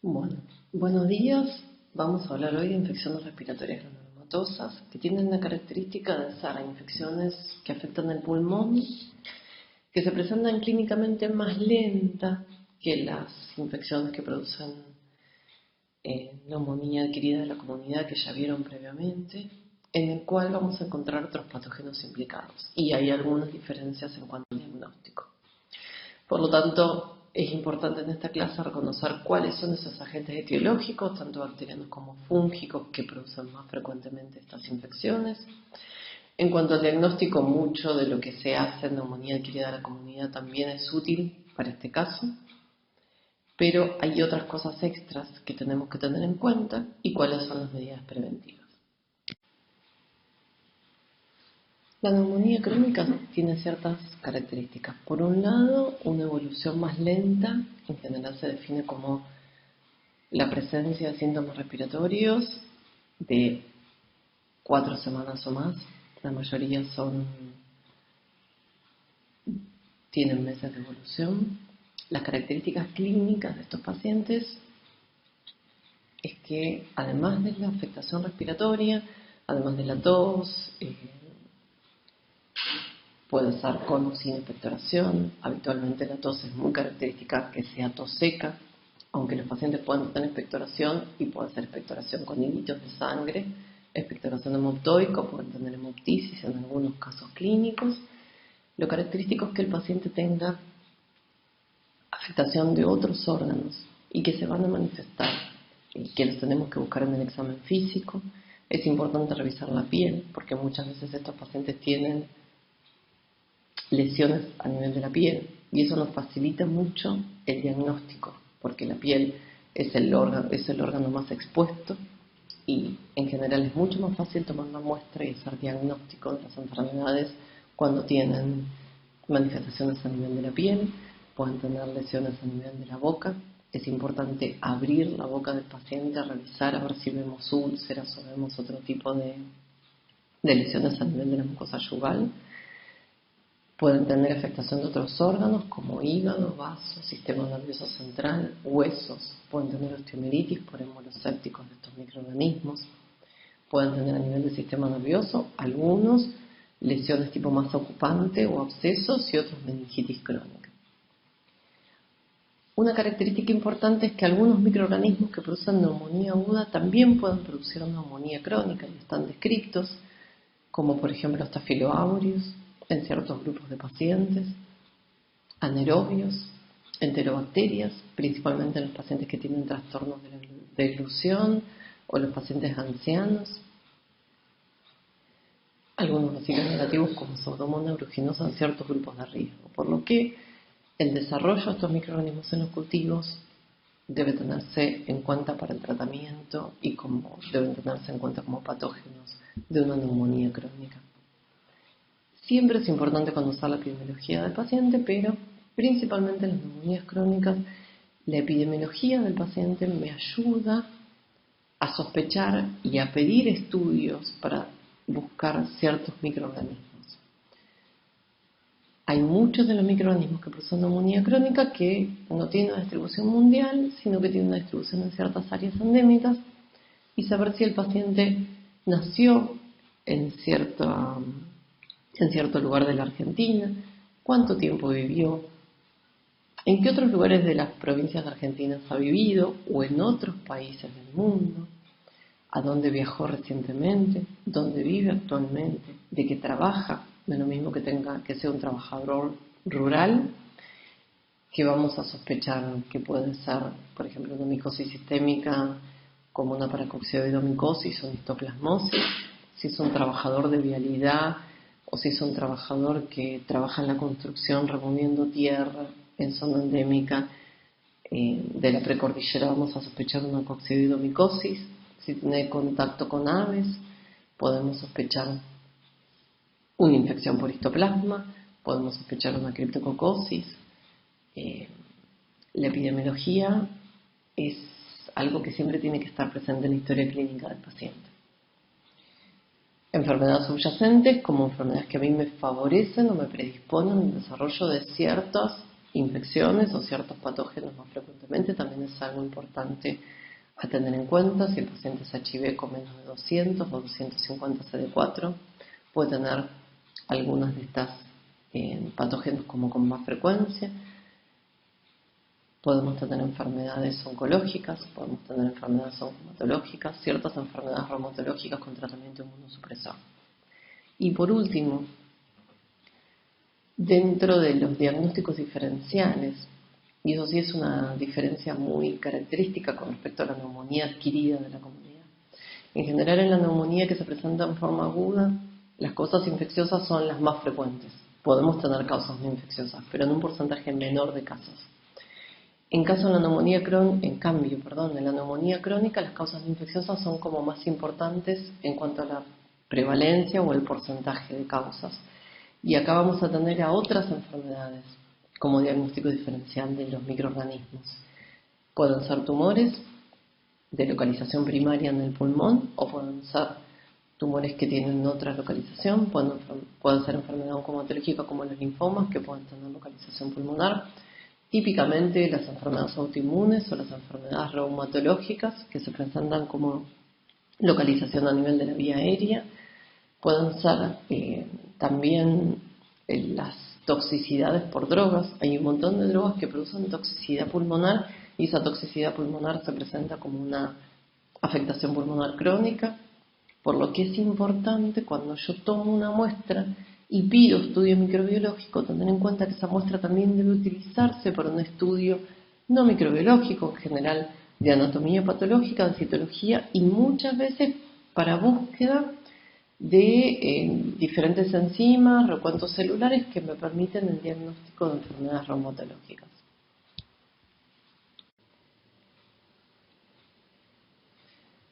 Bueno, buenos días. Vamos a hablar hoy de infecciones respiratorias granulomatosas que tienen la característica de ser infecciones que afectan el pulmón, que se presentan clínicamente más lenta que las infecciones que producen neumonía adquirida de la comunidad que ya vieron previamente, en el cual vamos a encontrar otros patógenos implicados y hay algunas diferencias en cuanto al diagnóstico. Por lo tanto, es importante en esta clase reconocer cuáles son esos agentes etiológicos, tanto bacterianos como fúngicos, que producen más frecuentemente estas infecciones. En cuanto al diagnóstico, mucho de lo que se hace en neumonía adquirida de la comunidad también es útil para este caso, pero hay otras cosas extras que tenemos que tener en cuenta y cuáles son las medidas preventivas. La neumonía crónica tiene ciertas características. Por un lado, una evolución más lenta, en general se define como la presencia de síntomas respiratorios de 4 semanas o más. La mayoría tienen meses de evolución. Las características clínicas de estos pacientes es que además de la afectación respiratoria, además de la tos, puede ser con o sin expectoración. Habitualmente la tos es muy característica que sea tos seca, aunque los pacientes pueden tener expectoración y puede ser expectoración con hilitos de sangre, expectoración hemoptoica, pueden tener hemoptisis en algunos casos clínicos. Lo característico es que el paciente tenga afectación de otros órganos y que se van a manifestar y que los tenemos que buscar en el examen físico. Es importante revisar la piel porque muchas veces estos pacientes tienen lesiones a nivel de la piel y eso nos facilita mucho el diagnóstico porque la piel es el órgano más expuesto y en general es mucho más fácil tomar una muestra y hacer diagnóstico de las enfermedades cuando tienen manifestaciones a nivel de la piel, pueden tener lesiones a nivel de la boca. Es importante abrir la boca del paciente, revisar a ver si vemos úlceras o vemos otro tipo de lesiones a nivel de la mucosa yugal. Pueden tener afectación de otros órganos como hígado, vaso, sistema nervioso central, huesos. Pueden tener osteomielitis por émbolos sépticos de estos microorganismos. Pueden tener a nivel del sistema nervioso algunos lesiones tipo masa ocupante o abscesos y otros meningitis crónica. Una característica importante es que algunos microorganismos que producen neumonía aguda también pueden producir neumonía crónica y están descritos, como por ejemplo Staphylo aureus en ciertos grupos de pacientes, anaerobios, enterobacterias, principalmente en los pacientes que tienen trastornos de la deglución o los pacientes ancianos, algunos bacilos negativos como Pseudomonas aeruginosa en ciertos grupos de riesgo, por lo que el desarrollo de estos microorganismos en los cultivos debe tenerse en cuenta para el tratamiento y deben tenerse en cuenta como patógenos de una neumonía crónica. Siempre es importante conocer la epidemiología del paciente, pero principalmente en las neumonías crónicas, la epidemiología del paciente me ayuda a sospechar y a pedir estudios para buscar ciertos microorganismos. Hay muchos de los microorganismos que producen neumonía crónica que no tienen una distribución mundial, sino que tienen una distribución en ciertas áreas endémicas, y saber si el paciente nació en cierto lugar de la Argentina, cuánto tiempo vivió, en qué otros lugares de las provincias de Argentina ha vivido o en otros países del mundo, a dónde viajó recientemente, dónde vive actualmente, de qué trabaja. No es lo mismo que sea un trabajador rural, que vamos a sospechar que puede ser, por ejemplo, una micosis sistémica como una paracoccidioidomicosis o histoplasmosis, si es un trabajador de vialidad o si es un trabajador que trabaja en la construcción removiendo tierra en zona endémica de la precordillera, vamos a sospechar una coccidioidomicosis. Si tiene contacto con aves, podemos sospechar una infección por histoplasma, podemos sospechar una criptococosis. La epidemiología es algo que siempre tiene que estar presente en la historia clínica del paciente. Enfermedades subyacentes, como enfermedades que a mí me favorecen o me predisponen al desarrollo de ciertos infecciones o ciertos patógenos más frecuentemente, también es algo importante a tener en cuenta. Si el paciente es HIV con menos de 200 o 250 CD4, puede tener algunas de estas patógenos como con más frecuencia. Podemos tener enfermedades oncológicas, podemos tener enfermedades oncomatológicas, ciertas enfermedades reumatológicas con tratamiento inmunosupresor. Y por último, dentro de los diagnósticos diferenciales, y eso sí es una diferencia muy característica con respecto a la neumonía adquirida de la comunidad. En general, en la neumonía que se presenta en forma aguda, las causas infecciosas son las más frecuentes. Podemos tener causas no infecciosas, pero en un porcentaje menor de casos. En la neumonía crónica, las causas no infecciosas son como más importantes en cuanto a la prevalencia o el porcentaje de causas. Y acá vamos a tener a otras enfermedades como diagnóstico diferencial de los microorganismos. Pueden ser tumores de localización primaria en el pulmón o pueden ser tumores que tienen otra localización, pueden ser enfermedad oncomatológica como los linfomas que pueden tener localización pulmonar. Típicamente las enfermedades autoinmunes o las enfermedades reumatológicas que se presentan como localización a nivel de la vía aérea. Pueden ser también las toxicidades por drogas. Hay un montón de drogas que producen toxicidad pulmonar y esa toxicidad pulmonar se presenta como una afectación pulmonar crónica, por lo que es importante cuando yo tomo una muestra y pido estudio microbiológico, tener en cuenta que esa muestra también debe utilizarse para un estudio no microbiológico, en general de anatomía patológica, de citología y muchas veces para búsqueda de diferentes enzimas, recuentos celulares que me permiten el diagnóstico de enfermedades reumatológicas.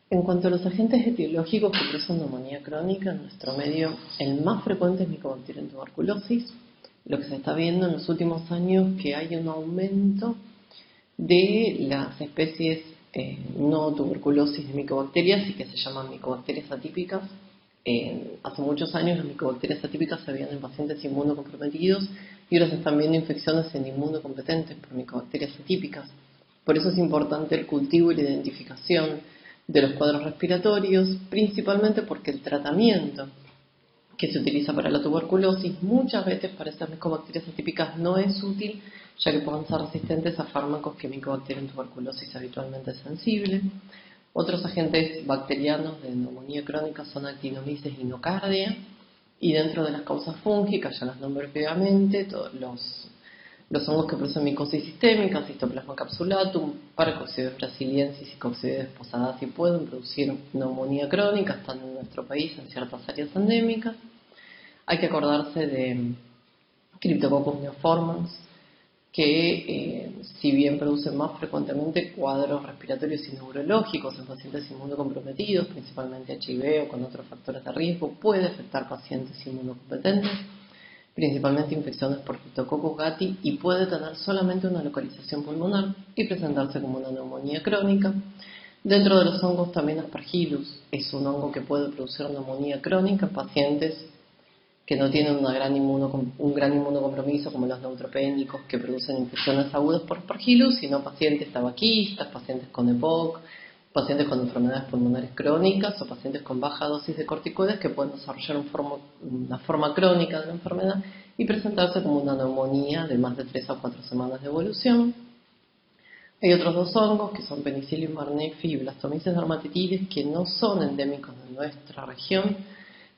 En cuanto a los agentes etiológicos que producen neumonía crónica, en nuestro medio el más frecuente es Mycobacterium tuberculosis. Lo que se está viendo en los últimos años es que hay un aumento de las especies no tuberculosis de micobacterias y que se llaman micobacterias atípicas. Hace muchos años las micobacterias atípicas se veían en pacientes inmunocomprometidos y ahora se están viendo infecciones en inmunocompetentes por micobacterias atípicas. Por eso es importante el cultivo y la identificación de los cuadros respiratorios, principalmente porque el tratamiento que se utiliza para la tuberculosis muchas veces para estas micobacterias atípicas no es útil, ya que pueden ser resistentes a fármacos que Mycobacterium tuberculosis habitualmente es sensible. Otros agentes bacterianos de neumonía crónica son Actinomyces y Nocardia, y dentro de las causas fúngicas, ya las nombré previamente, todos los hongos que producen micosis sistémica, Cystoplasma capsulatum, Paracoccidioides brasiliensis y Coccidioides posadacea pueden producir neumonía crónica, están en nuestro país en ciertas áreas endémicas. Hay que acordarse de Cryptococcus neoformans, que si bien producen más frecuentemente cuadros respiratorios y neurológicos en pacientes inmunocomprometidos, principalmente HIV o con otros factores de riesgo, puede afectar pacientes inmunocompetentes, principalmente infecciones por Cryptococcus gattii, y puede tener solamente una localización pulmonar y presentarse como una neumonía crónica. Dentro de los hongos también Aspergillus es un hongo que puede producir neumonía crónica en pacientes que no tienen un gran inmunocompromiso como los neutropénicos que producen infecciones agudas por Aspergillus, sino pacientes tabaquistas, pacientes con EPOC, pacientes con enfermedades pulmonares crónicas o pacientes con baja dosis de corticoides que pueden desarrollar una forma crónica de la enfermedad y presentarse como una neumonía de más de 3 a 4 semanas de evolución. Hay otros dos hongos que son Penicillium barnefi y Blastomyces dermatitides que no son endémicos de nuestra región,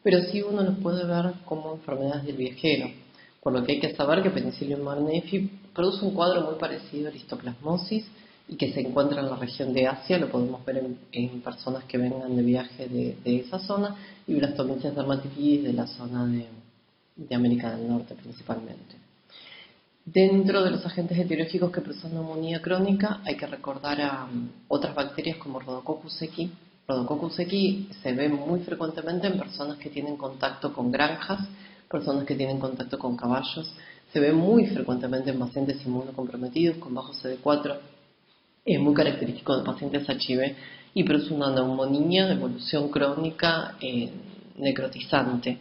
pero sí uno los puede ver como enfermedades del viajero, por lo que hay que saber que Penicillium barnefi produce un cuadro muy parecido a la histoplasmosis y que se encuentra en la región de Asia, lo podemos ver en personas que vengan de viaje de esa zona, y Blastomyces dermatitides de la zona de América del Norte principalmente. Dentro de los agentes etiológicos que producen neumonía crónica hay que recordar a otras bacterias como Rhodococcus equi. Rhodococcus equi se ve muy frecuentemente en personas que tienen contacto con granjas, personas que tienen contacto con caballos. Se ve muy frecuentemente en pacientes inmunocomprometidos con bajo CD4. Es muy característico de pacientes HIV y produce una neumonía de evolución crónica necrotizante.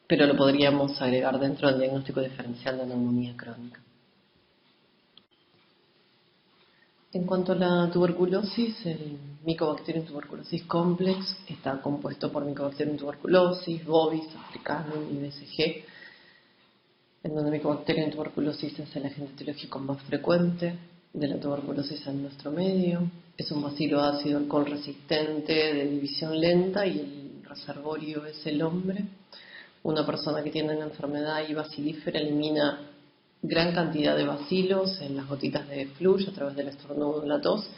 pero lo podríamos agregar dentro del diagnóstico diferencial de neumonía crónica. En cuanto a la tuberculosis, el Mycobacterium tuberculosis complex está compuesto por Mycobacterium tuberculosis, bovis, africanum y BCG, en donde Mycobacterium tuberculosis es el agente etiológico más frecuente de la tuberculosis en nuestro medio. Es un bacilo ácido alcohol resistente de división lenta y el reservorio es el hombre. Una persona que tiene una enfermedad bacilífera elimina gran cantidad de bacilos en las gotitas de flujo a través del estornudo o la tos.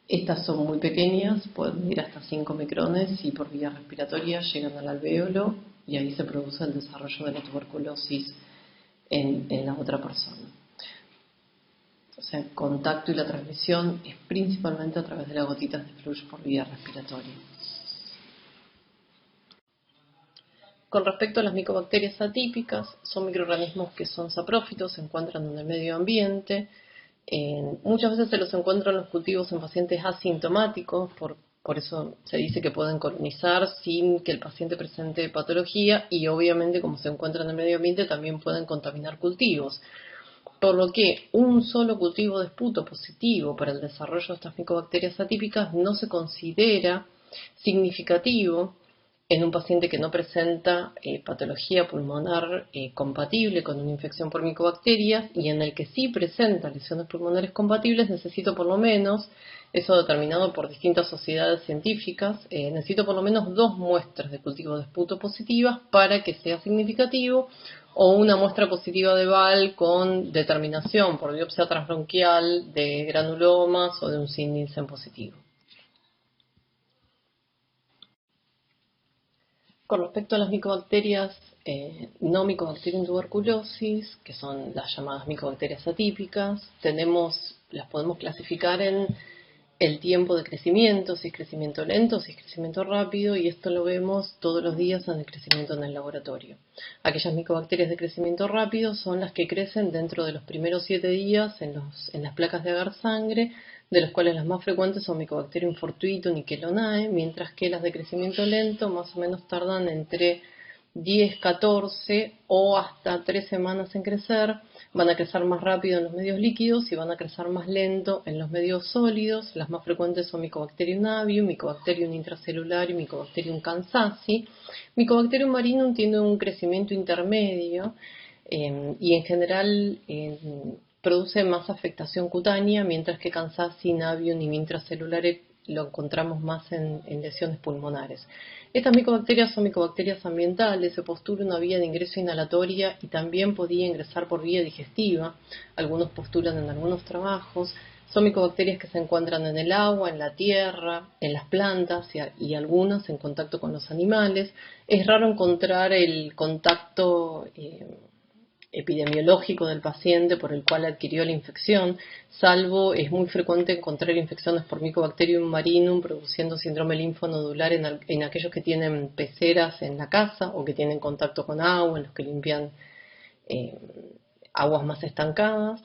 Estas son muy pequeñas, pueden ir hasta 5 micrones y por vía respiratoria llegan al alvéolo y ahí se produce el desarrollo de la tuberculosis en la otra persona. O sea, el contacto y la transmisión es principalmente a través de las gotitas de flujo por vía respiratoria. Con respecto a las micobacterias atípicas, son microorganismos que son saprófitos, se encuentran en el medio ambiente. Muchas veces se los encuentran en los cultivos en pacientes asintomáticos, por eso se dice que pueden colonizar sin que el paciente presente patología y obviamente como se encuentran en el medio ambiente también pueden contaminar cultivos. Por lo que un solo cultivo de esputo positivo para el desarrollo de estas micobacterias atípicas no se considera significativo en un paciente que no presenta patología pulmonar compatible con una infección por micobacterias y en el que sí presenta lesiones pulmonares compatibles, necesito por lo menos, eso determinado por distintas sociedades científicas, necesito por lo menos 2 muestras de cultivo de esputo positivas para que sea significativo, o una muestra positiva de BAL con determinación por biopsia transbronquial de granulomas o de un SIN-Nielsen positivo. Con respecto a las micobacterias no Mycobacterium tuberculosis, que son las llamadas micobacterias atípicas, las podemos clasificar en el tiempo de crecimiento, si es crecimiento lento, si es crecimiento rápido, y esto lo vemos todos los días en el crecimiento en el laboratorio. Aquellas micobacterias de crecimiento rápido son las que crecen dentro de los primeros 7 días en las placas de agar sangre, de los cuales las más frecuentes son Mycobacterium fortuitum y Chelonae, mientras que las de crecimiento lento más o menos tardan entre 10, 14 o hasta 3 semanas en crecer, van a crecer más rápido en los medios líquidos y van a crecer más lento en los medios sólidos. Las más frecuentes son Mycobacterium avium, Mycobacterium intracelular y Mycobacterium kansasi. Mycobacterium marinum tiene un crecimiento intermedio y en general produce más afectación cutánea, mientras que kansasi, avium y intracelulares lo encontramos más en lesiones pulmonares. Estas micobacterias son micobacterias ambientales, se postula una vía de ingreso inhalatoria y también podía ingresar por vía digestiva, algunos postulan en algunos trabajos. Son micobacterias que se encuentran en el agua, en la tierra, en las plantas y algunas en contacto con los animales. Es raro encontrar el contacto epidemiológico del paciente por el cual adquirió la infección, salvo es muy frecuente encontrar infecciones por Mycobacterium marinum produciendo síndrome linfonodular en aquellos que tienen peceras en la casa o que tienen contacto con agua, en los que limpian aguas más estancadas.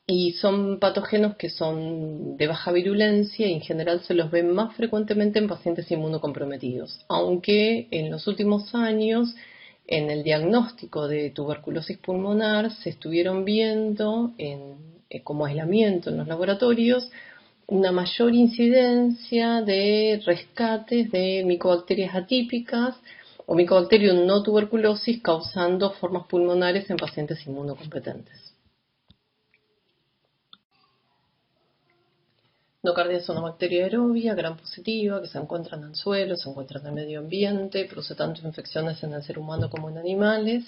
Y son patógenos que son de baja virulencia y en general se los ve más frecuentemente en pacientes inmunocomprometidos, aunque en los últimos años en el diagnóstico de tuberculosis pulmonar se estuvieron viendo como aislamiento en los laboratorios una mayor incidencia de rescates de micobacterias atípicas o Mycobacterium no tuberculosis causando formas pulmonares en pacientes inmunocompetentes. Nocardia es una bacteria aerobia, gram positiva, que se encuentra en el suelo, se encuentra en el medio ambiente, produce tanto infecciones en el ser humano como en animales.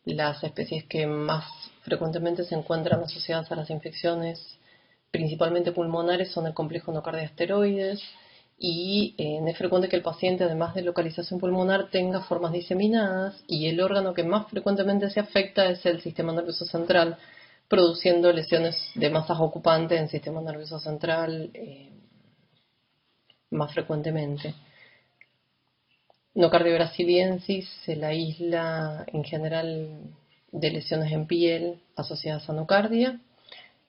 Las especies que más frecuentemente se encuentran asociadas a las infecciones, principalmente pulmonares, son el complejo nocardia asteroides y es frecuente que el paciente, además de localización pulmonar, tenga formas diseminadas y el órgano que más frecuentemente se afecta es el sistema nervioso central, produciendo lesiones de masas ocupantes en el sistema nervioso central más frecuentemente. Nocardia brasiliensis se la aísla en general de lesiones en piel asociadas a nocardia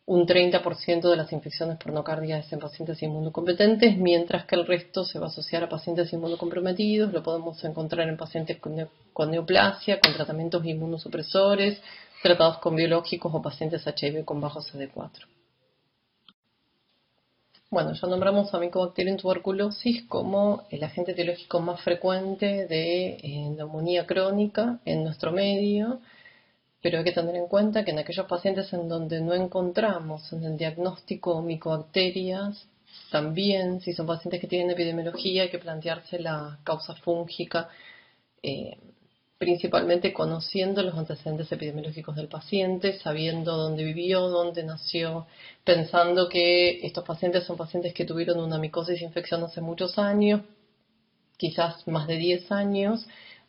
un 30% de las infecciones por nocardia es en pacientes inmunocompetentes, mientras que el resto se va a asociar a pacientes inmunocomprometidos. Lo podemos encontrar en pacientes con neoplasia, con tratamientos inmunosupresores, tratados con biológicos o pacientes HIV con bajo CD4. Bueno, ya nombramos a Mycobacterium tuberculosis como el agente etiológico más frecuente de neumonía crónica en nuestro medio, pero hay que tener en cuenta que en aquellos pacientes en donde no encontramos en el diagnóstico micobacterias, también si son pacientes que tienen epidemiología hay que plantearse la causa fúngica, principalmente conociendo los antecedentes epidemiológicos del paciente, sabiendo dónde vivió, dónde nació, pensando que estos pacientes son pacientes que tuvieron una micosis infección hace muchos años, quizás más de 10 años,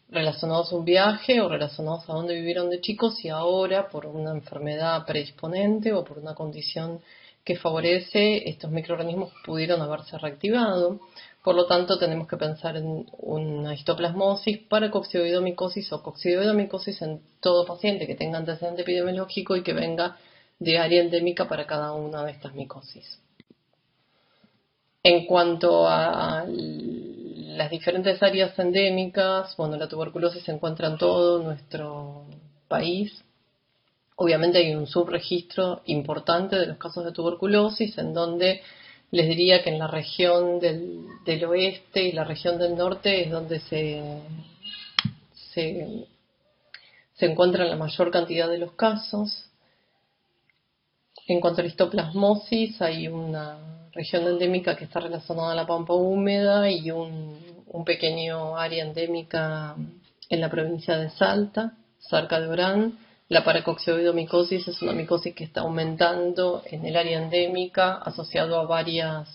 relacionados a un viaje o relacionados a dónde vivieron de chicos y ahora por una enfermedad predisponente o por una condición que favorece, estos microorganismos pudieron haberse reactivado. Por lo tanto, tenemos que pensar en una histoplasmosis para coccidioidomicosis o coccidioidomicosis en todo paciente que tenga antecedente epidemiológico y que venga de área endémica para cada una de estas micosis. En cuanto a las diferentes áreas endémicas, bueno, la tuberculosis se encuentra en todo nuestro país. Obviamente hay un subregistro importante de los casos de tuberculosis, en donde les diría que en la región del oeste y la región del norte es donde se encuentran la mayor cantidad de los casos. En cuanto a la histoplasmosis, hay una región endémica que está relacionada a la pampa húmeda y un pequeño área endémica en la provincia de Salta, cerca de Orán. La paracoccidioidomicosis es una micosis que está aumentando en el área endémica, asociado a varios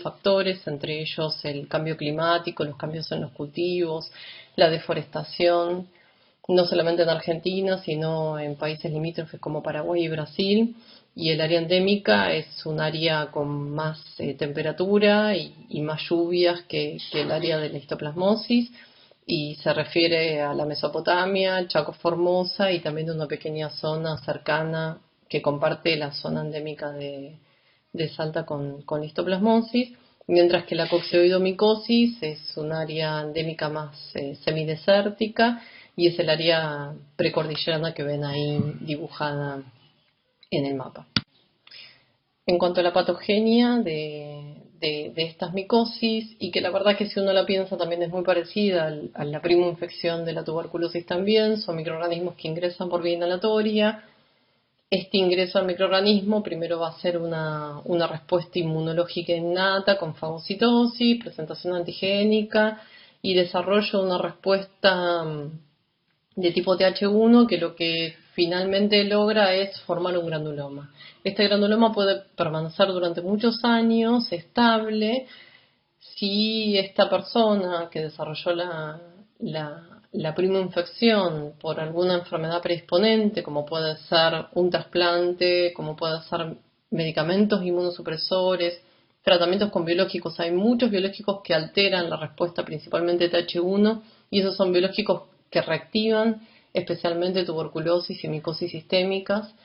factores, entre ellos el cambio climático, los cambios en los cultivos, la deforestación, no solamente en Argentina, sino en países limítrofes como Paraguay y Brasil. Y el área endémica es un área con más temperatura y más lluvias que el área de la histoplasmosis, y se refiere a la Mesopotamia, Chaco Formosa y también de una pequeña zona cercana que comparte la zona endémica de Salta con la histoplasmosis, mientras que la coccidioidomicosis es un área endémica más semidesértica y es el área precordillerana que ven ahí dibujada en el mapa. En cuanto a la patogenia de estas micosis, y que la verdad que si uno la piensa también es muy parecida a la primoinfección de la tuberculosis también, son microorganismos que ingresan por vía inhalatoria. Este ingreso al microorganismo primero va a ser una respuesta inmunológica innata con fagocitosis, presentación antigénica y desarrollo de una respuesta de tipo Th1 que lo que finalmente logra es formar un granuloma. Este granuloma puede permanecer durante muchos años estable si esta persona que desarrolló la primoinfección por alguna enfermedad predisponente, como puede ser un trasplante, como puede ser medicamentos inmunosupresores, tratamientos con biológicos. Hay muchos biológicos que alteran la respuesta, principalmente Th1, y esos son biológicos que reactivan especialmente tuberculosis y micosis sistémicas,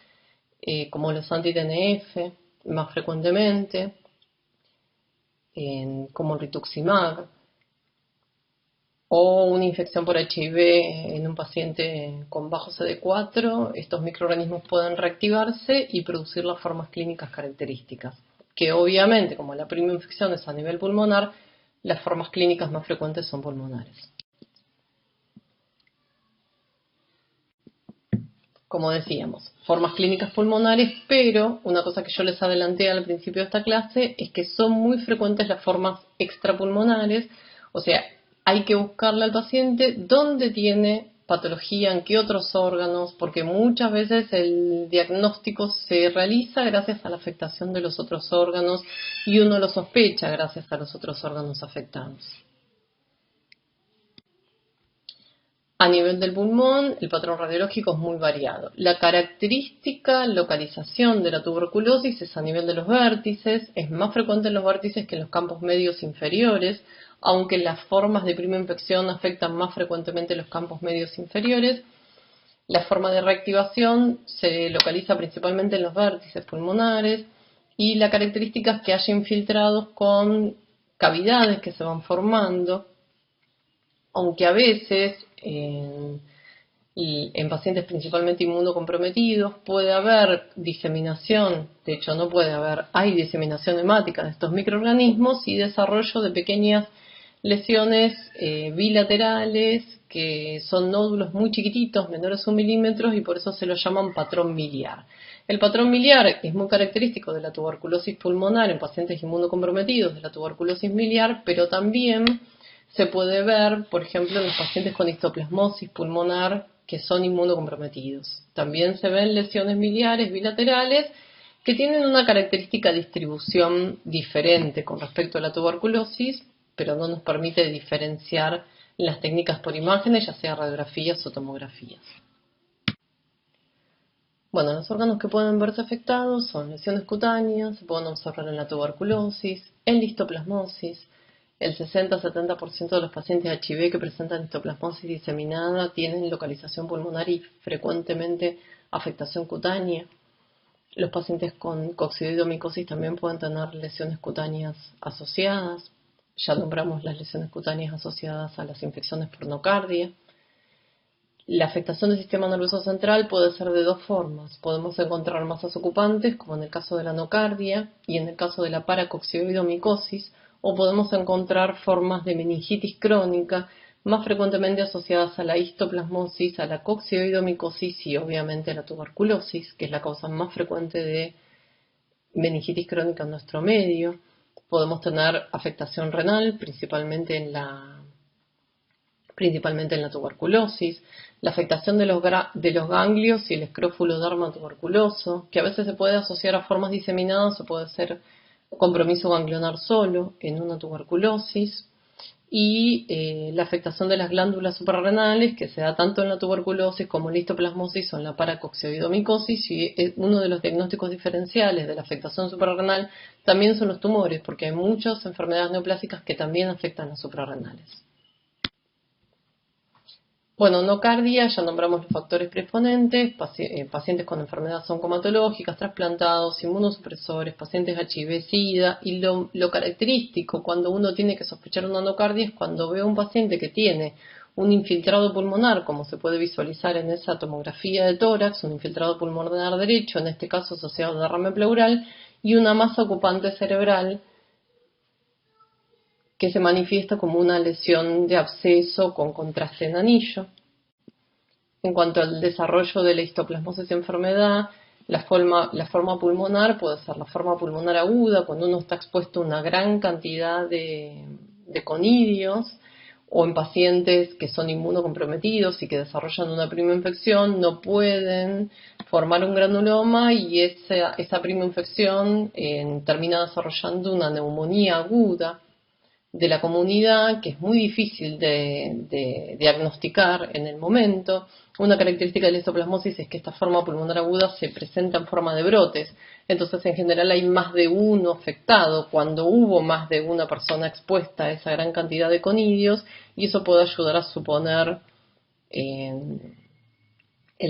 como los anti-TNF más frecuentemente, como el rituximab, o una infección por HIV en un paciente con bajo CD4. Estos microorganismos pueden reactivarse y producir las formas clínicas características, que obviamente, como la primera infección es a nivel pulmonar, las formas clínicas más frecuentes son pulmonares. Como decíamos, formas clínicas pulmonares, pero una cosa que yo les adelanté al principio de esta clase es que son muy frecuentes las formas extrapulmonares, o sea, hay que buscarle al paciente dónde tiene patología, en qué otros órganos, porque muchas veces el diagnóstico se realiza gracias a la afectación de los otros órganos y uno lo sospecha gracias a los otros órganos afectados. A nivel del pulmón, el patrón radiológico es muy variado. La característica localización de la tuberculosis es a nivel de los vértices, es más frecuente en los vértices que en los campos medios inferiores, aunque las formas de prima infección afectan más frecuentemente los campos medios inferiores. La forma de reactivación se localiza principalmente en los vértices pulmonares y la característica es que haya infiltrados con cavidades que se van formando, aunque a veces en pacientes principalmente inmunocomprometidos puede haber diseminación, de hecho no puede haber, hay diseminación hemática de estos microorganismos y desarrollo de pequeñas lesiones bilaterales que son nódulos muy chiquititos, menores a 1 milímetro, y por eso se los llaman patrón miliar. El patrón miliar es muy característico de la tuberculosis pulmonar en pacientes inmunocomprometidos, de la tuberculosis miliar, pero también se puede ver, por ejemplo, en los pacientes con histoplasmosis pulmonar que son inmunocomprometidos. También se ven lesiones miliares bilaterales que tienen una característica de distribución diferente con respecto a la tuberculosis, pero no nos permite diferenciar las técnicas por imágenes, ya sea radiografías o tomografías. Bueno, los órganos que pueden verse afectados son lesiones cutáneas, se pueden observar en la tuberculosis, en la histoplasmosis. El 60-70% de los pacientes HIV que presentan histoplasmosis diseminada tienen localización pulmonar y frecuentemente afectación cutánea. Los pacientes con coccidioidomicosis también pueden tener lesiones cutáneas asociadas. Ya nombramos las lesiones cutáneas asociadas a las infecciones por nocardia. La afectación del sistema nervioso central puede ser de dos formas. Podemos encontrar masas ocupantes, como en el caso de la nocardia y en el caso de la paracoccidioidomicosis, o podemos encontrar formas de meningitis crónica, más frecuentemente asociadas a la histoplasmosis, a la coccidioidomicosis y obviamente a la tuberculosis, que es la causa más frecuente de meningitis crónica en nuestro medio. Podemos tener afectación renal, principalmente en la tuberculosis, la afectación de los ganglios y el escrofuloderma tuberculoso, que a veces se puede asociar a formas diseminadas o puede ser compromiso ganglionar solo en una tuberculosis, y la afectación de las glándulas suprarrenales, que se da tanto en la tuberculosis como en la histoplasmosis o en la paracoccidioidomicosis, y uno de los diagnósticos diferenciales de la afectación suprarrenal también son los tumores, porque hay muchas enfermedades neoplásicas que también afectan las suprarrenales. Bueno, nocardia, ya nombramos los factores predisponentes, pacientes con enfermedades oncomatológicas, trasplantados, inmunosupresores, pacientes HIV-Sida, y lo característico cuando uno tiene que sospechar una nocardia es cuando ve a un paciente que tiene un infiltrado pulmonar, como se puede visualizar en esa tomografía de tórax, un infiltrado pulmonar derecho, en este caso asociado a derrame pleural, y una masa ocupante cerebral que se manifiesta como una lesión de absceso con contraste en anillo. En cuanto al desarrollo de la histoplasmosis enfermedad, la forma pulmonar puede ser la forma pulmonar aguda, cuando uno está expuesto a una gran cantidad de conidios, o en pacientes que son inmunocomprometidos y que desarrollan una prima infección, no pueden formar un granuloma y esa prima infección termina desarrollando una neumonía aguda de la comunidad, que es muy difícil de diagnosticar en el momento. Una característica de la histoplasmosis es que esta forma pulmonar aguda se presenta en forma de brotes, entonces en general hay más de uno afectado cuando hubo más de una persona expuesta a esa gran cantidad de conidios, y eso puede ayudar a suponer el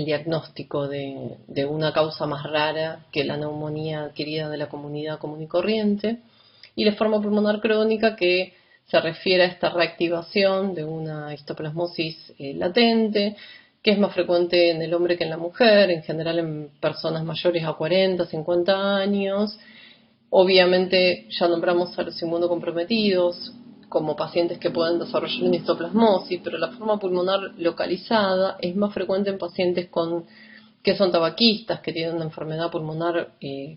diagnóstico de una causa más rara que la neumonía adquirida de la comunidad común y corriente. Y la forma pulmonar crónica, que se refiere a esta reactivación de una histoplasmosis latente, que es más frecuente en el hombre que en la mujer, en general en personas mayores a 40, 50 años. Obviamente ya nombramos a los inmunocomprometidos como pacientes que pueden desarrollar una histoplasmosis, pero la forma pulmonar localizada es más frecuente en pacientes que son tabaquistas, que tienen una enfermedad pulmonar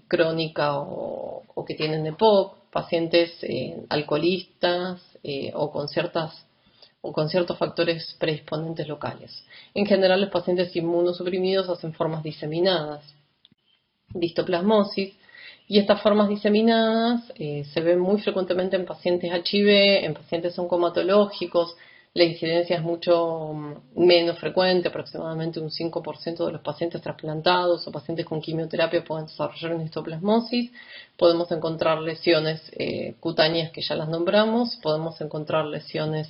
crónica o que tienen EPOC, pacientes alcoholistas o con ciertos factores predisponentes locales. En general, los pacientes inmunosuprimidos hacen formas diseminadas de histoplasmosis, y estas formas diseminadas se ven muy frecuentemente en pacientes HIV, en pacientes oncomatológicos. La incidencia es mucho menos frecuente, aproximadamente un 5% de los pacientes trasplantados o pacientes con quimioterapia pueden desarrollar una histoplasmosis. Podemos encontrar lesiones cutáneas que ya las nombramos, podemos encontrar lesiones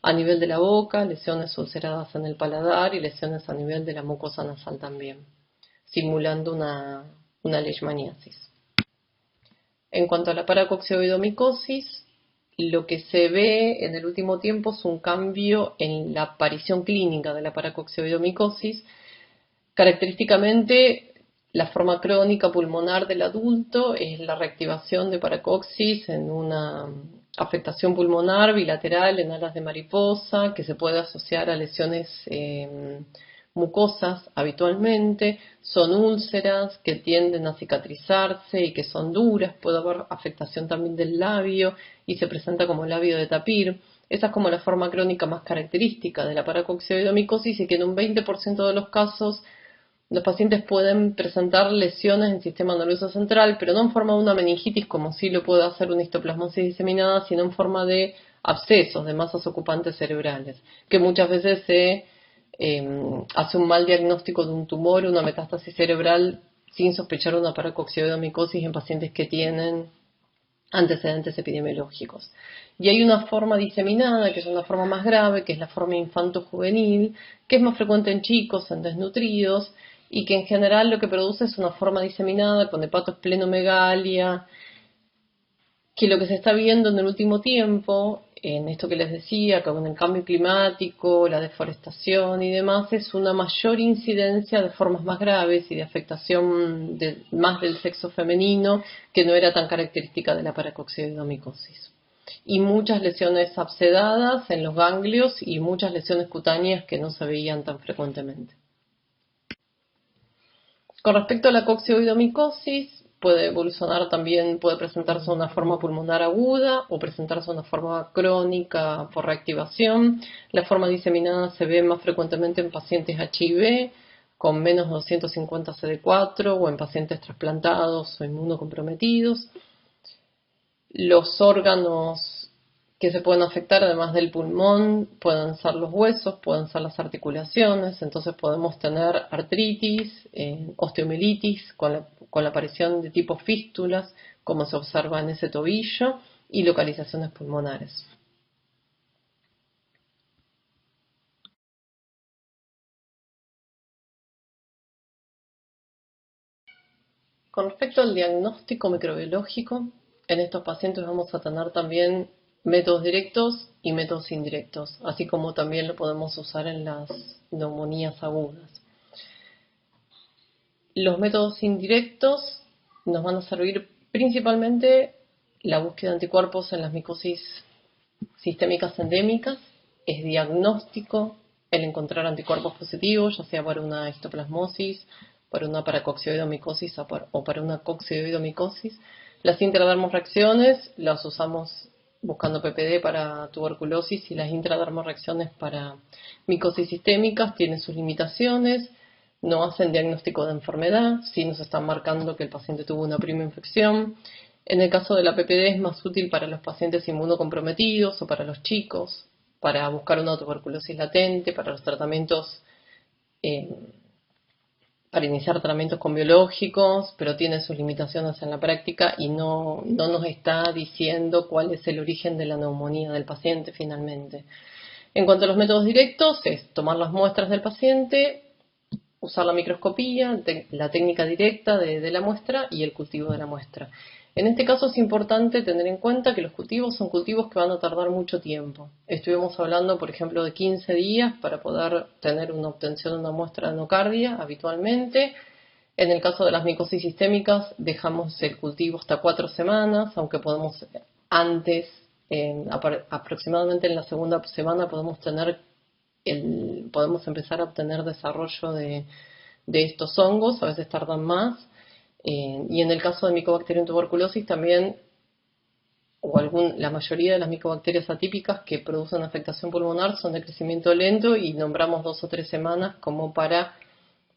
a nivel de la boca, lesiones ulceradas en el paladar y lesiones a nivel de la mucosa nasal también, simulando una leishmaniasis. En cuanto a la paracoccidioidomicosis, lo que se ve en el último tiempo es un cambio en la aparición clínica de la paracoccidioidomicosis. Característicamente, la forma crónica pulmonar del adulto es la reactivación de paracoxis en una afectación pulmonar bilateral en alas de mariposa que se puede asociar a lesiones mucosas habitualmente, son úlceras que tienden a cicatrizarse y que son duras, puede haber afectación también del labio y se presenta como labio de tapir. Esa es como la forma crónica más característica de la paracoccidioidomicosis y que en un 20% de los casos los pacientes pueden presentar lesiones en el sistema nervioso central, pero no en forma de una meningitis como sí lo puede hacer una histoplasmosis diseminada, sino en forma de abscesos, de masas ocupantes cerebrales, que muchas veces se hace un mal diagnóstico de un tumor, una metástasis cerebral, sin sospechar una paracoccidioidomicosis en pacientes que tienen antecedentes epidemiológicos. Y hay una forma diseminada, que es una forma más grave, que es la forma infanto-juvenil, que es más frecuente en chicos, en desnutridos, y que en general lo que produce es una forma diseminada con hepatosplenomegalia, que lo que se está viendo en el último tiempo, en esto que les decía, con el cambio climático, la deforestación y demás, es una mayor incidencia de formas más graves y de afectación más del sexo femenino, que no era tan característica de la paracoccidioidomicosis. Y muchas lesiones abscedadas en los ganglios y muchas lesiones cutáneas que no se veían tan frecuentemente. Con respecto a la coccidioidomicosis, puede evolucionar también, puede presentarse una forma pulmonar aguda o presentarse una forma crónica por reactivación. La forma diseminada se ve más frecuentemente en pacientes HIV con menos 250 CD4 o en pacientes trasplantados o inmunocomprometidos. Los órganos que se pueden afectar, además del pulmón, pueden ser los huesos, pueden ser las articulaciones, entonces podemos tener artritis, osteomielitis con la aparición de tipo fístulas, como se observa en ese tobillo, y localizaciones pulmonares. Con respecto al diagnóstico microbiológico, en estos pacientes vamos a tener también métodos directos y métodos indirectos, así como también lo podemos usar en las neumonías agudas. Los métodos indirectos nos van a servir principalmente la búsqueda de anticuerpos en las micosis sistémicas endémicas, es diagnóstico el encontrar anticuerpos positivos, ya sea para una histoplasmosis, para una paracoccidioidomicosis o para una coccidioidomicosis. Las intradermorreacciones las usamos buscando PPD para tuberculosis y las intradermorreacciones para micosis sistémicas tienen sus limitaciones, no hacen diagnóstico de enfermedad, sí nos están marcando que el paciente tuvo una prima infección. En el caso de la PPD es más útil para los pacientes inmunocomprometidos o para los chicos, para buscar una tuberculosis latente, para los tratamientos, para iniciar tratamientos con biológicos, pero tiene sus limitaciones en la práctica y no nos está diciendo cuál es el origen de la neumonía del paciente finalmente. En cuanto a los métodos directos, es tomar las muestras del paciente, usar la microscopía, la técnica directa de la muestra y el cultivo de la muestra. En este caso es importante tener en cuenta que los cultivos son cultivos que van a tardar mucho tiempo. Estuvimos hablando, por ejemplo, de 15 días para poder tener una obtención de una muestra de enocardia habitualmente. En el caso de las micosis sistémicas dejamos el cultivo hasta 4 semanas, aunque podemos antes, aproximadamente en la segunda semana podemos empezar a obtener desarrollo de estos hongos, a veces tardan más. Y en el caso de Mycobacterium tuberculosis también, la mayoría de las micobacterias atípicas que producen afectación pulmonar son de crecimiento lento y nombramos 2 o 3 semanas como para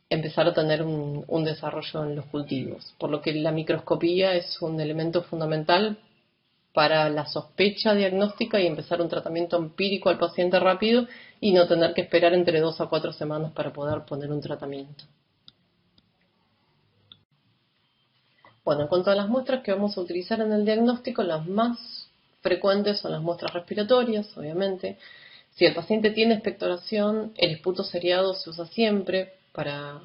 empezar a tener un desarrollo en los cultivos. Por lo que la microscopía es un elemento fundamental para la sospecha diagnóstica y empezar un tratamiento empírico al paciente rápido y no tener que esperar entre 2 a 4 semanas para poder poner un tratamiento. Bueno, en cuanto a las muestras que vamos a utilizar en el diagnóstico, las más frecuentes son las muestras respiratorias, obviamente. Si el paciente tiene expectoración, el esputo seriado se usa siempre para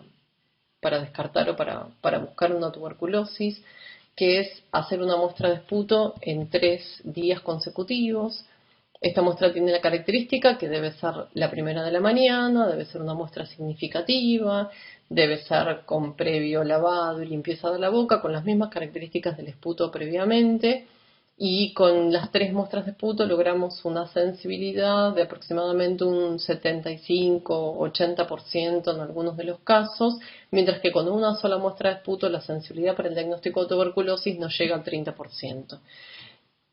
descartar o para buscar una tuberculosis, que es hacer una muestra de esputo en 3 días consecutivos. Esta muestra tiene la característica que debe ser la primera de la mañana, debe ser una muestra significativa, debe ser con previo lavado y limpieza de la boca, con las mismas características del esputo previamente, y con las 3 muestras de esputo logramos una sensibilidad de aproximadamente un 75-80% en algunos de los casos, mientras que con una sola muestra de esputo la sensibilidad para el diagnóstico de tuberculosis no llega al 30%.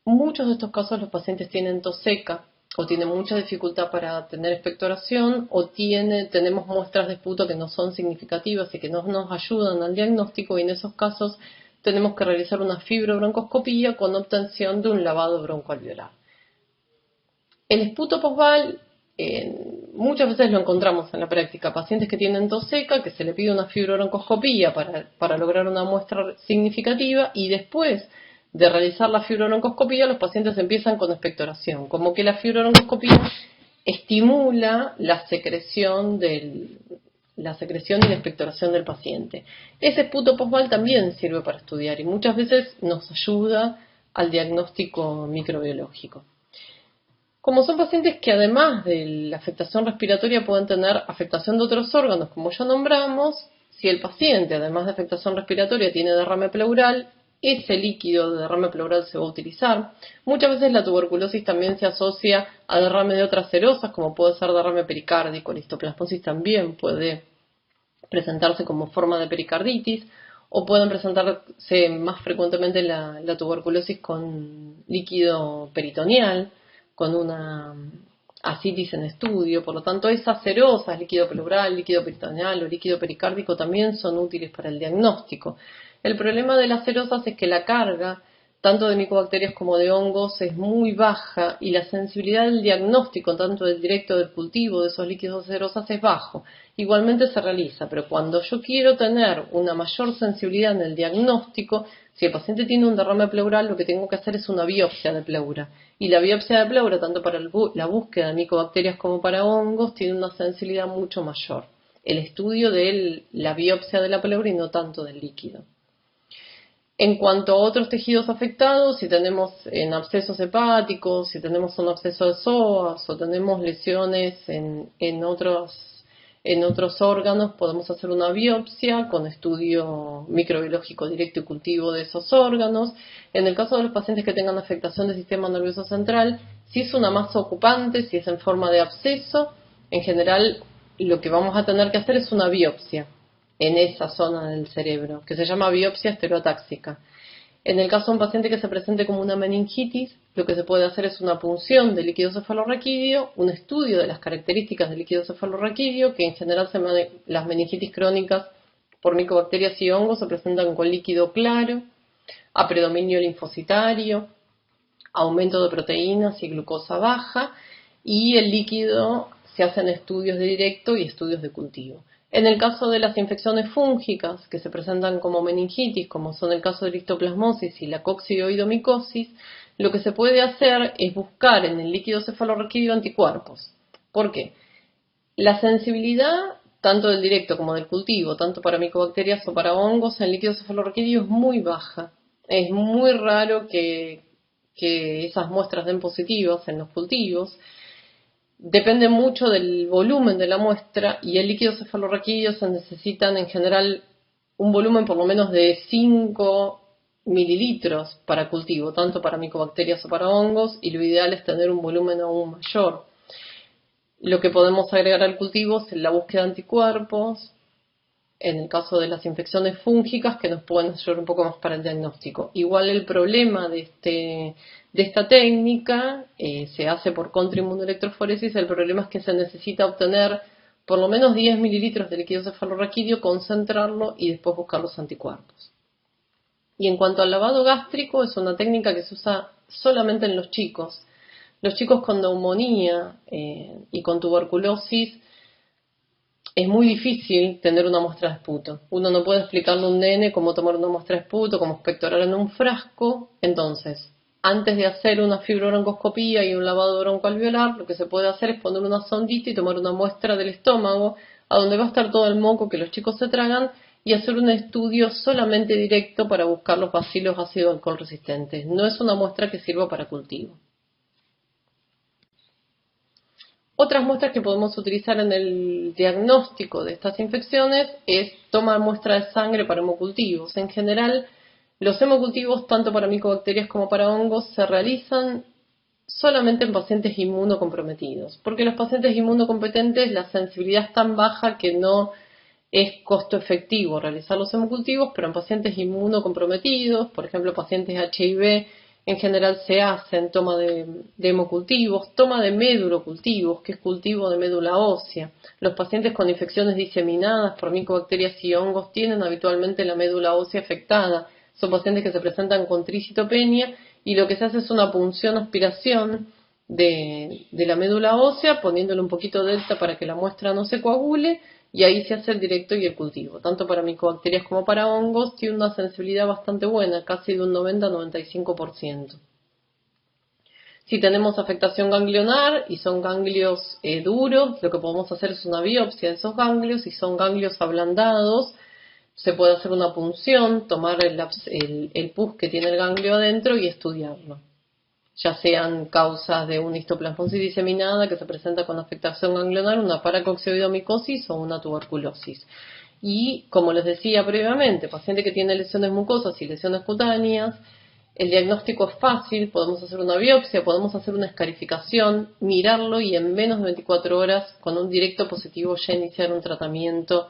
Muchos de estos casos los pacientes tienen tos seca o tienen mucha dificultad para tener expectoración o tenemos muestras de esputo que no son significativas y que no nos ayudan al diagnóstico, y en esos casos tenemos que realizar una fibrobroncoscopía con obtención de un lavado broncoalveolar. El esputo posval muchas veces lo encontramos en la práctica, pacientes que tienen tos seca, que se le pide una fibrobroncoscopía para lograr una muestra significativa, y después de realizar la fibrobroncoscopía los pacientes empiezan con expectoración, como que la fibrobroncoscopía estimula la secreción y la expectoración del paciente. Ese esputo posval también sirve para estudiar y muchas veces nos ayuda al diagnóstico microbiológico. Como son pacientes que además de la afectación respiratoria pueden tener afectación de otros órganos, como ya nombramos, si el paciente además de afectación respiratoria tiene derrame pleural, ese líquido de derrame pleural se va a utilizar. Muchas veces la tuberculosis también se asocia a derrame de otras serosas, como puede ser derrame pericárdico. La histoplasmosis también puede presentarse como forma de pericarditis, o pueden presentarse más frecuentemente la tuberculosis con líquido peritoneal, con una ascitis en estudio. Por lo tanto, esas serosas, líquido pleural, líquido peritoneal o líquido pericárdico, también son útiles para el diagnóstico. El problema de las serosas es que la carga, tanto de micobacterias como de hongos, es muy baja y la sensibilidad del diagnóstico, tanto del directo del cultivo de esos líquidos serosas, es bajo. Igualmente se realiza, pero cuando yo quiero tener una mayor sensibilidad en el diagnóstico, si el paciente tiene un derrame pleural, lo que tengo que hacer es una biopsia de pleura. Y la biopsia de pleura, tanto para la búsqueda de micobacterias como para hongos, tiene una sensibilidad mucho mayor. El estudio de la biopsia de la pleura y no tanto del líquido. En cuanto a otros tejidos afectados, si tenemos abscesos hepáticos, si tenemos un absceso de psoas o tenemos lesiones en otros órganos, podemos hacer una biopsia con estudio microbiológico directo y cultivo de esos órganos. En el caso de los pacientes que tengan afectación del sistema nervioso central, si es una masa ocupante, si es en forma de absceso, en general lo que vamos a tener que hacer es una biopsia en esa zona del cerebro, que se llama biopsia estereotáxica. En el caso de un paciente que se presente como una meningitis, lo que se puede hacer es una punción del líquido cefalorraquídeo, un estudio de las características del líquido cefalorraquídeo, que en general las meningitis crónicas por micobacterias y hongos se presentan con líquido claro, a predominio linfocitario, aumento de proteínas y glucosa baja, y el líquido se hacen estudios de directo y estudios de cultivo. En el caso de las infecciones fúngicas que se presentan como meningitis, como son el caso de la histoplasmosis y la coccidioidomicosis, lo que se puede hacer es buscar en el líquido cefalorraquídeo anticuerpos. ¿Por qué? La sensibilidad, tanto del directo como del cultivo, tanto para micobacterias o para hongos, en el líquido cefalorraquídeo es muy baja. Es muy raro que esas muestras den positivas en los cultivos. Depende mucho del volumen de la muestra, y el líquido cefalorraquídeo se necesitan en general un volumen por lo menos de 5 mililitros para cultivo, tanto para micobacterias o para hongos, y lo ideal es tener un volumen aún mayor. Lo que podemos agregar al cultivo es la búsqueda de anticuerpos, en el caso de las infecciones fúngicas, que nos pueden ayudar un poco más para el diagnóstico. Igual el problema de esta técnica se hace por contrainmunoelectroforesis. El problema es que se necesita obtener por lo menos 10 mililitros de líquido cefalorraquídeo, concentrarlo y después buscar los anticuerpos. Y en cuanto al lavado gástrico, es una técnica que se usa solamente en los chicos. Los chicos con neumonía y con tuberculosis, es muy difícil tener una muestra de esputo. Uno no puede explicarle a un nene cómo tomar una muestra de esputo, cómo expectorar en un frasco. Entonces, antes de hacer una fibrobroncoscopía y un lavado broncoalveolar, lo que se puede hacer es poner una sondita y tomar una muestra del estómago, a donde va a estar todo el moco que los chicos se tragan, y hacer un estudio solamente directo para buscar los bacilos ácido alcohol resistentes. No es una muestra que sirva para cultivo. Otras muestras que podemos utilizar en el diagnóstico de estas infecciones es tomar muestra de sangre para hemocultivos. En general, los hemocultivos, tanto para micobacterias como para hongos, se realizan solamente en pacientes inmunocomprometidos, porque los pacientes inmunocompetentes la sensibilidad es tan baja que no es costo efectivo realizar los hemocultivos, pero en pacientes inmunocomprometidos, por ejemplo pacientes HIV, en general se hacen toma de hemocultivos, toma de médulocultivos, que es cultivo de médula ósea. Los pacientes con infecciones diseminadas por micobacterias y hongos tienen habitualmente la médula ósea afectada. Son pacientes que se presentan con tricitopenia y lo que se hace es una punción aspiración de la médula ósea, poniéndole un poquito de delta para que la muestra no se coagule, y ahí se hace el directo y el cultivo. Tanto para micobacterias como para hongos tiene una sensibilidad bastante buena, casi de un 90-95%. Si tenemos afectación ganglionar y son ganglios duros, lo que podemos hacer es una biopsia de esos ganglios. Si son ganglios ablandados, se puede hacer una punción, tomar el pus que tiene el ganglio adentro y estudiarlo. Ya sean causas de una histoplasmosis diseminada que se presenta con afectación ganglionar, una paracoccidiomicosis o una tuberculosis. Y, como les decía previamente, paciente que tiene lesiones mucosas y lesiones cutáneas, el diagnóstico es fácil, podemos hacer una biopsia, podemos hacer una escarificación, mirarlo y en menos de 24 horas, con un directo positivo, ya iniciar un tratamiento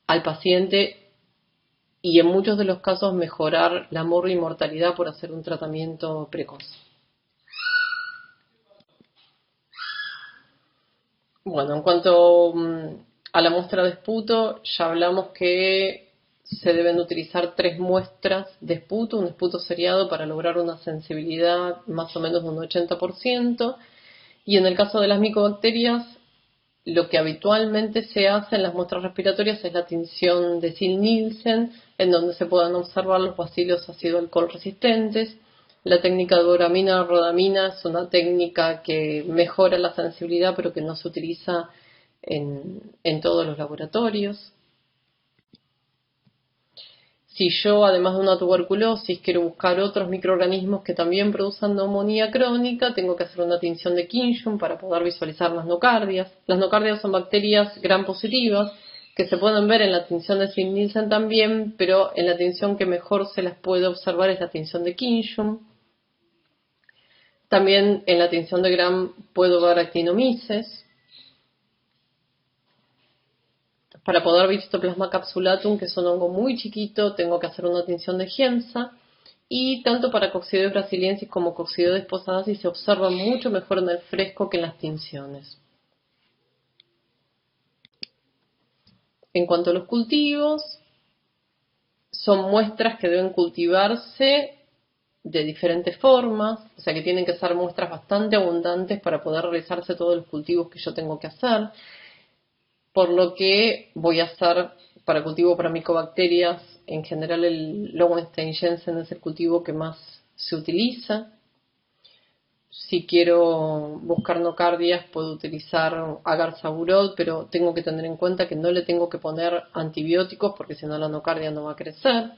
al paciente y en muchos de los casos mejorar la mortalidad por hacer un tratamiento precoz. Bueno, en cuanto a la muestra de esputo, ya hablamos que se deben utilizar 3 muestras de esputo, un esputo seriado para lograr una sensibilidad más o menos de un 80%, y en el caso de las micobacterias, lo que habitualmente se hace en las muestras respiratorias es la tinción de Ziel-Nielsen, en donde se puedan observar los bacilos ácido alcohol resistentes. La técnica de uramina-rodamina es una técnica que mejora la sensibilidad, pero que no se utiliza en todos los laboratorios. Si yo, además de una tuberculosis, quiero buscar otros microorganismos que también produzcan neumonía crónica, tengo que hacer una tinción de Kinshum para poder visualizar las nocardias. Las nocardias son bacterias gram positivas que se pueden ver en la tinción de Ziel-Nielsen también, pero en la tinción que mejor se las puede observar es la tinción de Kinshum. También en la tinción de gram puedo ver actinomyces. Para poder ver Histoplasma capsulatum, que es un hongo muy chiquito, tengo que hacer una tinción de Giemsa. Y tanto para Coccidioides brasiliensis como Coccidioides posadasis se observan mucho mejor en el fresco que en las tinciones. En cuanto a los cultivos, son muestras que deben cultivarse de diferentes formas, o sea que tienen que ser muestras bastante abundantes para poder realizarse todos los cultivos que yo tengo que hacer. Por lo que voy a hacer para cultivo para micobacterias, en general el Lowenstein-Jensen es el cultivo que más se utiliza. Si quiero buscar nocardias puedo utilizar agar-saburot, pero tengo que tener en cuenta que no le tengo que poner antibióticos porque si no la nocardia no va a crecer.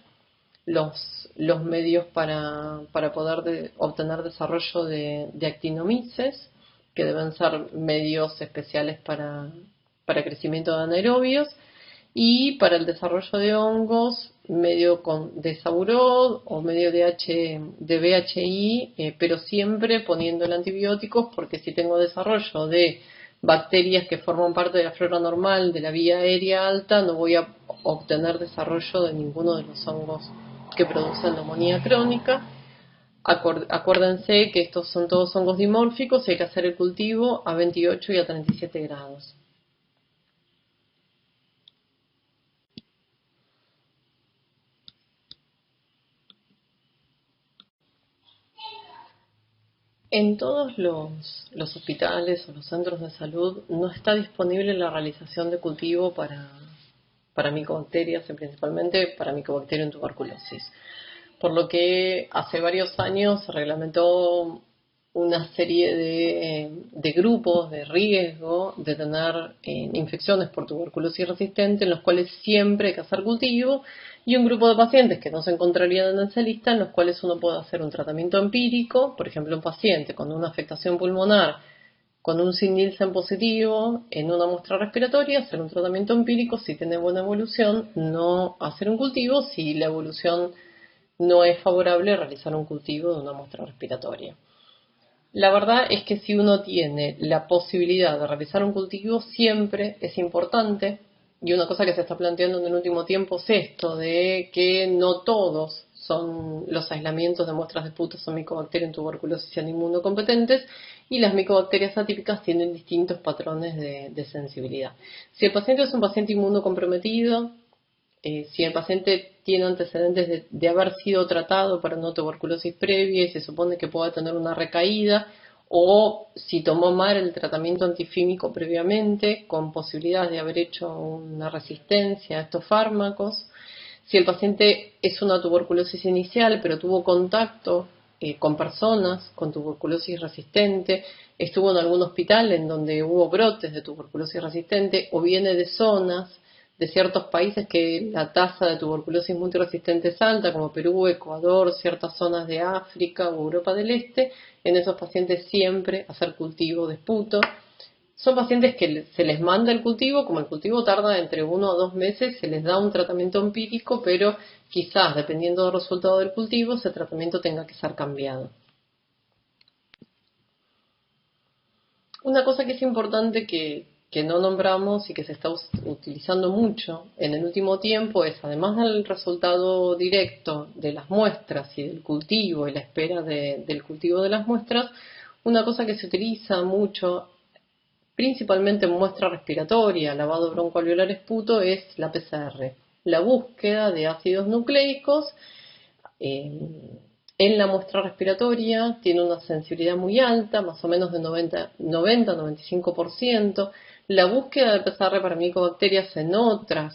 Los medios para poder obtener desarrollo de actinomyces, que deben ser medios especiales para crecimiento de anaerobios, y para el desarrollo de hongos, medio de Saburot o medio de BHI, pero siempre poniendo el antibióticos, porque si tengo desarrollo de bacterias que forman parte de la flora normal de la vía aérea alta, no voy a obtener desarrollo de ninguno de los hongos que producen neumonía crónica. Acuérdense que estos son todos hongos dimórficos y hay que hacer el cultivo a 28 y a 37 grados. En todos los hospitales o los centros de salud no está disponible la realización de cultivo para micobacterias, y principalmente para Mycobacterium tuberculosis. por lo que hace varios años se reglamentó una serie de grupos de riesgo de tener infecciones por tuberculosis resistente, en los cuales siempre hay que hacer cultivo, y un grupo de pacientes que no se encontrarían en esa lista, en los cuales uno puede hacer un tratamiento empírico. Por ejemplo, un paciente con una afectación pulmonar con un SIN-Nielsen positivo en una muestra respiratoria, hacer un tratamiento empírico. Si tiene buena evolución, no hacer un cultivo. Si la evolución no es favorable, realizar un cultivo de una muestra respiratoria. La verdad es que si uno tiene la posibilidad de realizar un cultivo, siempre es importante. Y una cosa que se está planteando en el último tiempo es esto, de que no todos son los aislamientos de muestras de puto son Mycobacterium tuberculosis sean inmunocompetentes, y las micobacterias atípicas tienen distintos patrones de sensibilidad. Si el paciente es un paciente inmunocomprometido, si el paciente tiene antecedentes de haber sido tratado para una tuberculosis previa y se supone que pueda tener una recaída, o si tomó mal el tratamiento antifímico previamente, con posibilidades de haber hecho una resistencia a estos fármacos. Si el paciente es una tuberculosis inicial, pero tuvo contacto con personas con tuberculosis resistente, estuvo en algún hospital en donde hubo brotes de tuberculosis resistente, o viene de zonas de ciertos países que la tasa de tuberculosis multiresistente es alta, como Perú, Ecuador, ciertas zonas de África o Europa del Este, en esos pacientes siempre hacer cultivo de esputo. Son pacientes que se les manda el cultivo, como el cultivo tarda entre 1 o 2 meses, se les da un tratamiento empírico, pero quizás, dependiendo del resultado del cultivo, ese tratamiento tenga que ser cambiado. Una cosa que es importante que no nombramos y que se está utilizando mucho en el último tiempo es, además del resultado directo de las muestras y del cultivo y la espera del cultivo de las muestras, una cosa que se utiliza mucho, principalmente en muestra respiratoria, lavado broncoalveolar esputo, es la PCR, la búsqueda de ácidos nucleicos en la muestra respiratoria. Tiene una sensibilidad muy alta, más o menos de 90-95%. La búsqueda de PCR para micobacterias en otras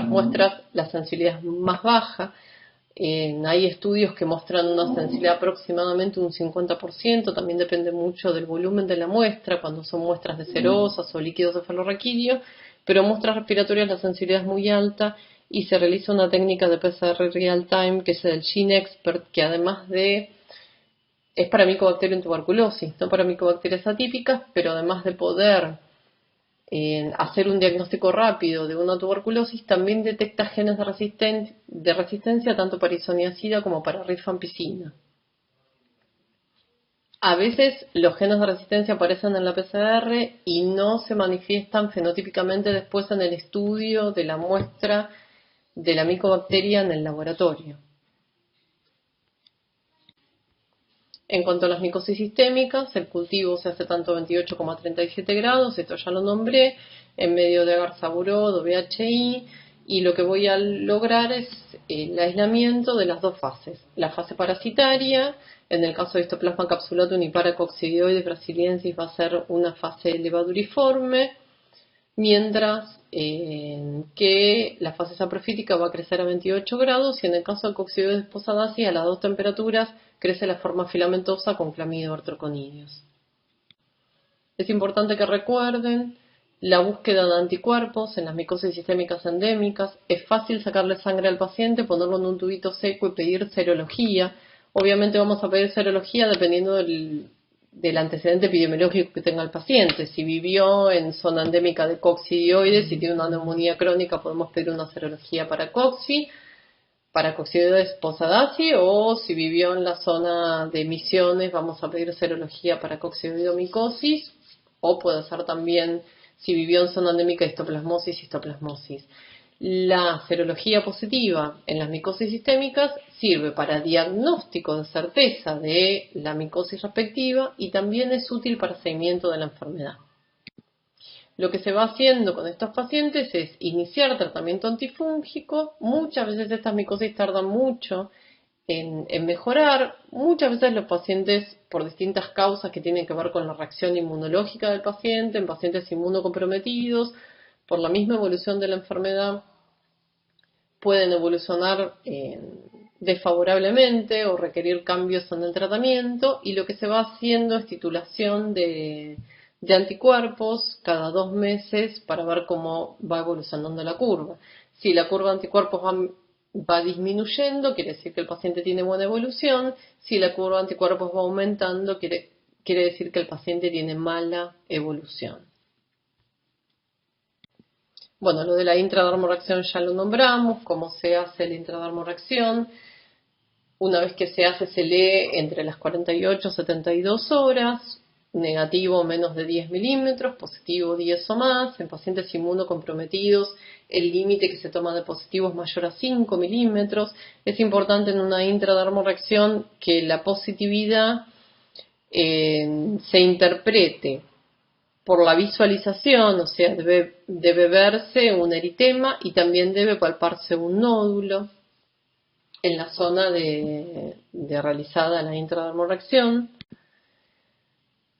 muestras, la sensibilidad es más baja. Hay estudios que muestran una sensibilidad aproximadamente un 50%, también depende mucho del volumen de la muestra, cuando son muestras de cerosas o líquidos cefalorraquídeos, pero muestras respiratorias la sensibilidad es muy alta y se realiza una técnica de PCR real time que es el GeneXpert, que además es para Mycobacterium tuberculosis, no para micobacterias atípicas, pero además de poder hacer un diagnóstico rápido de una tuberculosis, también detecta genes de resistencia tanto para isoniazida como para rifampicina. A veces los genes de resistencia aparecen en la PCR y no se manifiestan fenotípicamente después en el estudio de la muestra de la micobacteria en el laboratorio. En cuanto a las micosis sistémicas, el cultivo se hace tanto a 28,37 grados, esto ya lo nombré, en medio de agar-saburó, VHI, y lo que voy a lograr es el aislamiento de las dos fases. La fase parasitaria, en el caso de Histoplasma capsulatum y Paracoccidioides brasiliensis, va a ser una fase levaduriforme, mientras que la fase saprofítica va a crecer a 28 grados, y en el caso de Coccidioides posadaci, a las dos temperaturas crece la forma filamentosa con Clamidia artroconidios. Es importante que recuerden la búsqueda de anticuerpos en las micosis sistémicas endémicas. Es fácil sacarle sangre al paciente, ponerlo en un tubito seco y pedir serología. Obviamente vamos a pedir serología dependiendo del antecedente epidemiológico que tenga el paciente. Si vivió en zona endémica de coccidioides, si tiene una neumonía crónica, podemos pedir una serología para Coccidioides posadaci, o si vivió en la zona de Misiones, vamos a pedir serología para coccidioidomicosis, o puede ser también si vivió en zona endémica de histoplasmosis. La serología positiva en las micosis sistémicas sirve para diagnóstico de certeza de la micosis respectiva y también es útil para seguimiento de la enfermedad. Lo que se va haciendo con estos pacientes es iniciar tratamiento antifúngico. Muchas veces estas micosis tardan mucho en mejorar. Muchas veces los pacientes, por distintas causas que tienen que ver con la reacción inmunológica del paciente, en pacientes inmunocomprometidos, por la misma evolución de la enfermedad, pueden evolucionar desfavorablemente o requerir cambios en el tratamiento, y lo que se va haciendo es titulación de anticuerpos cada 2 meses para ver cómo va evolucionando la curva. Si la curva de anticuerpos va disminuyendo, quiere decir que el paciente tiene buena evolución. Si la curva de anticuerpos va aumentando, quiere decir que el paciente tiene mala evolución. Bueno, lo de la intradermoreacción ya lo nombramos, cómo se hace la intradermoreacción. Una vez que se hace, se lee entre las 48 y 72 horas, negativo menos de 10 milímetros, positivo 10 o más. En pacientes inmunocomprometidos, el límite que se toma de positivo es mayor a 5 milímetros. Es importante en una intradermoreacción que la positividad se interprete por la visualización, o sea, debe verse un eritema y también debe palparse un nódulo en la zona de realizada la intradermoreacción.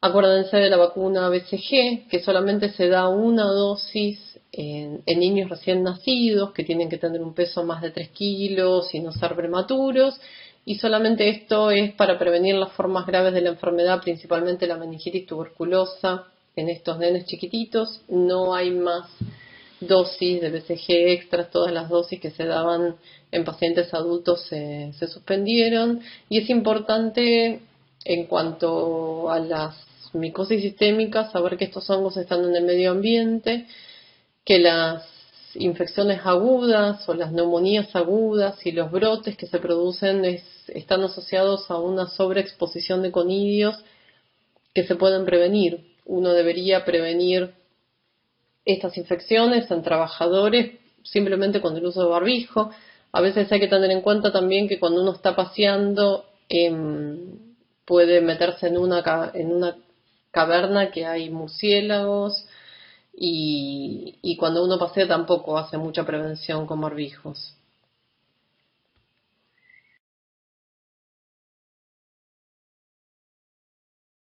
Acuérdense de la vacuna BCG, que solamente se da una dosis en niños recién nacidos, que tienen que tener un peso más de 3 kilos y no ser prematuros, y solamente esto es para prevenir las formas graves de la enfermedad, principalmente la meningitis tuberculosa en estos nenes chiquititos. No hay más dosis de BCG extras, todas las dosis que se daban en pacientes adultos se suspendieron, y es importante en cuanto a las micosis sistémicas saber que estos hongos están en el medio ambiente, que las infecciones agudas o las neumonías agudas y los brotes que se producen están asociados a una sobreexposición de conidios que se pueden prevenir. Uno debería prevenir estas infecciones en trabajadores simplemente con el uso de barbijo. A veces hay que tener en cuenta también que cuando uno está paseando puede meterse en una caverna que hay murciélagos, y cuando uno pasea tampoco hace mucha prevención con barbijos.